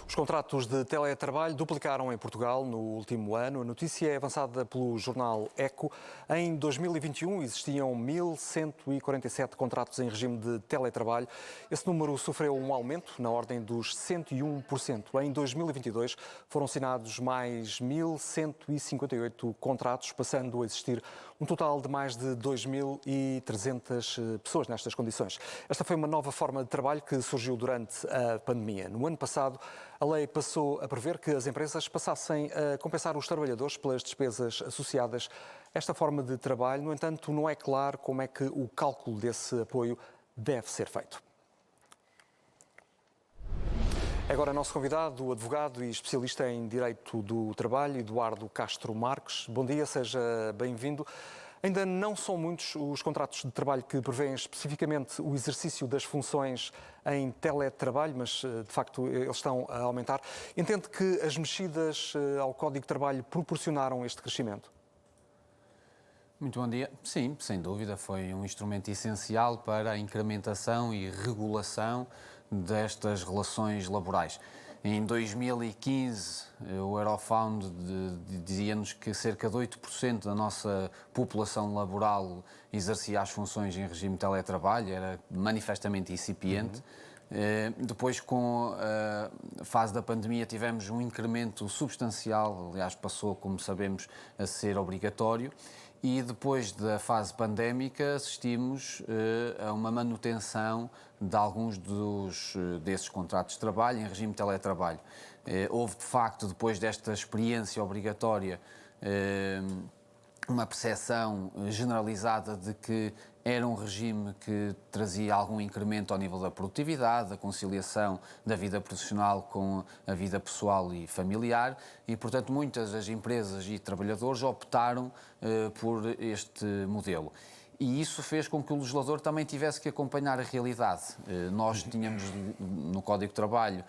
Os contratos de teletrabalho duplicaram em Portugal no último ano. A notícia é avançada pelo jornal Eco. Em 2021 existiam 1.147 contratos em regime de teletrabalho. Esse número sofreu um aumento na ordem dos 101%. Em 2022 foram assinados mais 1.158 contratos, passando a existir um total de mais de 2.300 pessoas nestas condições. Esta foi uma nova forma de trabalho que surgiu durante a pandemia. No ano passado, a lei passou a prever que as empresas passassem a compensar os trabalhadores pelas despesas associadas a esta forma de trabalho. No entanto, não é claro como é que o cálculo desse apoio deve ser feito. Agora, nosso convidado, o advogado e especialista em Direito do Trabalho, Eduardo Castro Marques. Bom dia, seja bem-vindo. Ainda não são muitos os contratos de trabalho que prevêem especificamente o exercício das funções em teletrabalho, mas de facto eles estão a aumentar. Entende que as mexidas ao Código de Trabalho proporcionaram este crescimento? Muito bom dia. Sim, sem dúvida, foi um instrumento essencial para a incrementação e regulação destas relações laborais. Em 2015, o Eurofound dizia-nos que cerca de 8% da nossa população laboral exercia as funções em regime de teletrabalho, era manifestamente incipiente. Depois, com a fase da pandemia, tivemos um incremento substancial, aliás, passou, como sabemos, a ser obrigatório. E depois da fase pandémica assistimos a uma manutenção de alguns desses contratos de trabalho em regime de teletrabalho. Houve, de facto, depois desta experiência obrigatória, uma percepção generalizada de que era um regime que trazia algum incremento ao nível da produtividade, da conciliação da vida profissional com a vida pessoal e familiar e, portanto, muitas das empresas e trabalhadores optaram por este modelo. E isso fez com que o legislador também tivesse que acompanhar a realidade. Nós tínhamos no Código de Trabalho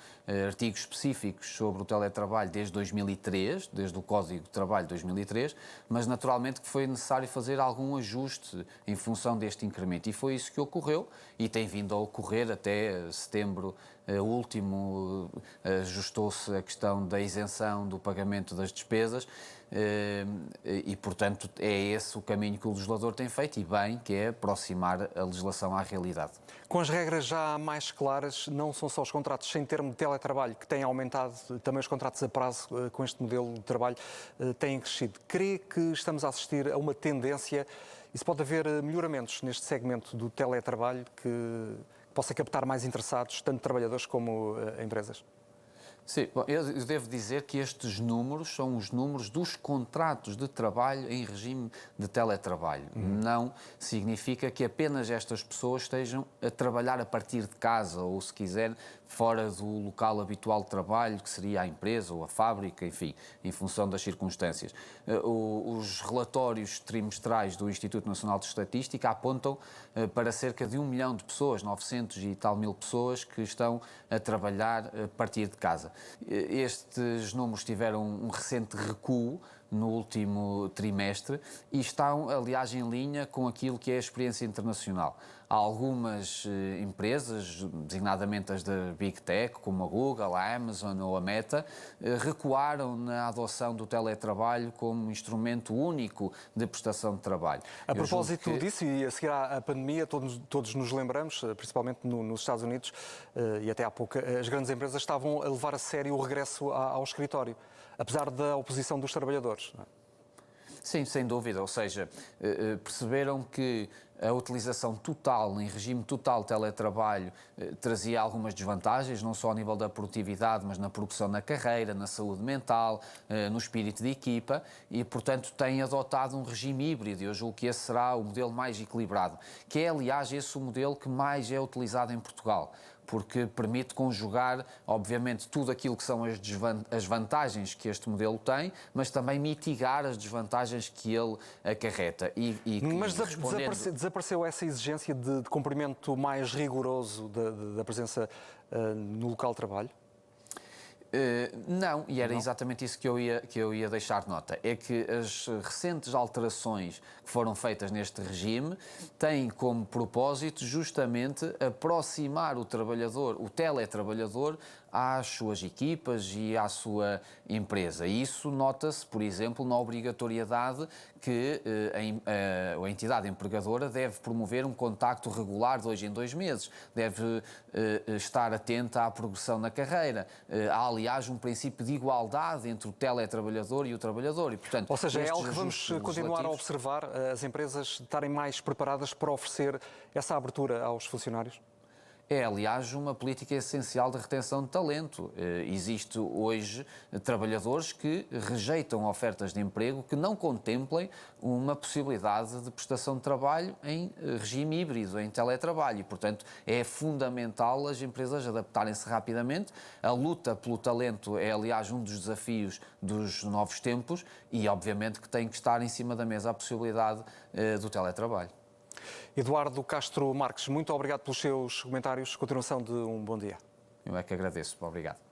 artigos específicos sobre o teletrabalho desde 2003, desde o Código de Trabalho de 2003, mas naturalmente que foi necessário fazer algum ajuste em função deste incremento. E foi isso que ocorreu e tem vindo a ocorrer até setembro último, ajustou-se a questão da isenção do pagamento das despesas e, portanto, é esse o caminho que o legislador tem feito e bem, que é aproximar a legislação à realidade. Com as regras já mais claras, não são só os contratos sem termo de teletrabalho que têm aumentado, também os contratos a prazo com este modelo de trabalho têm crescido. Crê que estamos a assistir a uma tendência e se pode haver melhoramentos neste segmento do teletrabalho que possa captar mais interessados, tanto trabalhadores como empresas? Sim, bom, eu devo dizer que estes números são os números dos contratos de trabalho em regime de teletrabalho. Não significa que apenas estas pessoas estejam a trabalhar a partir de casa ou, se quiser, fora do local habitual de trabalho, que seria a empresa ou a fábrica, enfim, em função das circunstâncias. Os relatórios trimestrais do Instituto Nacional de Estatística apontam para cerca de 1 milhão de pessoas, 900 e tal mil pessoas, que estão a trabalhar a partir de casa. Estes números tiveram um recente recuo no último trimestre e estão, aliás, em linha com aquilo que é a experiência internacional. Há algumas empresas, designadamente as da Big Tech, como a Google, a Amazon ou a Meta, recuaram na adoção do teletrabalho como instrumento único de prestação de trabalho. A propósito disso, e a seguir à pandemia, todos nos lembramos, principalmente nos Estados Unidos, e até há pouco, as grandes empresas estavam a levar a sério o regresso ao escritório, apesar da oposição dos trabalhadores. Não é? Sim, sem dúvida, ou seja, perceberam que a utilização total, em regime total de teletrabalho, trazia algumas desvantagens, não só ao nível da produtividade, mas na progressão na carreira, na saúde mental, no espírito de equipa e, portanto, têm adotado um regime híbrido e eu julgo que esse será o modelo mais equilibrado, que é, aliás, esse o modelo que mais é utilizado em Portugal, porque permite conjugar, obviamente, tudo aquilo que são as vantagens que este modelo tem, mas também mitigar as desvantagens que ele acarreta. Mas desapareceu essa exigência de cumprimento mais rigoroso da presença no local de trabalho? Não, e era exatamente isso que eu ia deixar nota. É que as recentes alterações que foram feitas neste regime têm como propósito justamente aproximar o trabalhador, o teletrabalhador, às suas equipas e à sua empresa. E isso nota-se, por exemplo, na obrigatoriedade que a entidade empregadora deve promover um contacto regular de 2 em 2 meses, deve estar atenta à progressão na carreira. Há, aliás, um princípio de igualdade entre o teletrabalhador e o trabalhador. E, portanto, ou seja, é algo que vamos continuar a observar, as empresas estarem mais preparadas para oferecer essa abertura aos funcionários? É, aliás, uma política essencial de retenção de talento. Existe hoje trabalhadores que rejeitam ofertas de emprego que não contemplem uma possibilidade de prestação de trabalho em regime híbrido, em teletrabalho. E, portanto, é fundamental as empresas adaptarem-se rapidamente. A luta pelo talento é, aliás, um dos desafios dos novos tempos e, obviamente, que tem que estar em cima da mesa a possibilidade do teletrabalho. Eduardo Castro Marques, muito obrigado pelos seus comentários. Continuação de um bom dia. Eu é que agradeço. Obrigado.